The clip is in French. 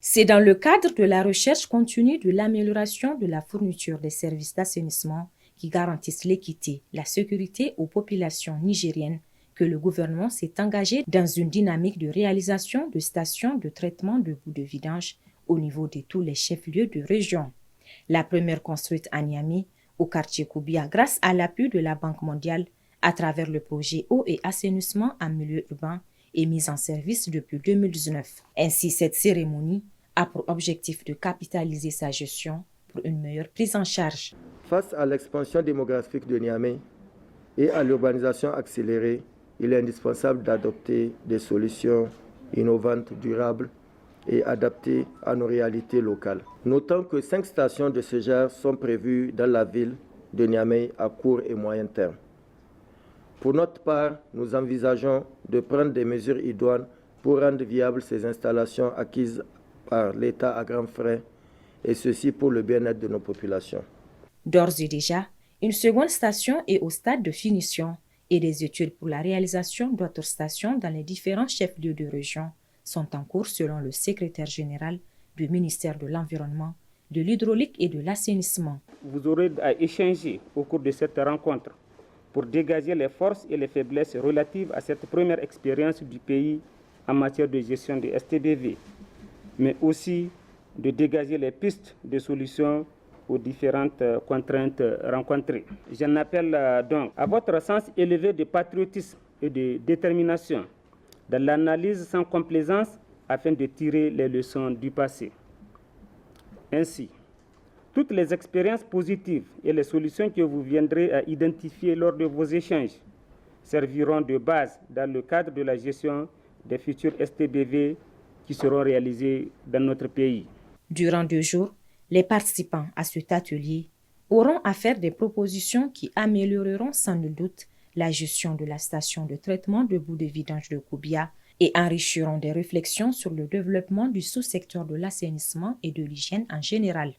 C'est dans le cadre de la recherche continue de l'amélioration de la fourniture des services d'assainissement qui garantissent l'équité, la sécurité aux populations nigériennes que le gouvernement s'est engagé dans une dynamique de réalisation de stations de traitement de boues de vidange au niveau de tous les chefs-lieux de région. La première construite à Niamey, au quartier Koubia, grâce à l'appui de la Banque mondiale, à travers le projet Eau et assainissement en milieu urbain, est mise en service depuis 2019. Ainsi, cette cérémonie a pour objectif de capitaliser sa gestion pour une meilleure prise en charge. Face à l'expansion démographique de Niamey et à l'urbanisation accélérée, il est indispensable d'adopter des solutions innovantes, durables et adaptées à nos réalités locales. Notons que 5 stations de ce genre sont prévues dans la ville de Niamey à court et moyen terme. Pour notre part, nous envisageons de prendre des mesures idoines pour rendre viables ces installations acquises par l'État à grands frais, et ceci pour le bien-être de nos populations. D'ores et déjà, une seconde station est au stade de finition et des études pour la réalisation d'autres stations dans les différents chefs-lieux de région sont en cours selon le secrétaire général du ministère de l'Environnement, de l'Hydraulique et de l'Assainissement. Vous aurez à échanger au cours de cette rencontre pour dégager les forces et les faiblesses relatives à cette première expérience du pays en matière de gestion des STBV, mais aussi de dégager les pistes de solutions aux différentes contraintes rencontrées. J'en appelle donc à votre sens élevé de patriotisme et de détermination dans l'analyse sans complaisance afin de tirer les leçons du passé. Ainsi, toutes les expériences positives et les solutions que vous viendrez à identifier lors de vos échanges serviront de base dans le cadre de la gestion des futurs STBV qui seront réalisés dans notre pays. Durant 2 jours, les participants à cet atelier auront à faire des propositions qui amélioreront sans nul doute la gestion de la station de traitement de boues de vidange de Koubia et enrichiront des réflexions sur le développement du sous-secteur de l'assainissement et de l'hygiène en général.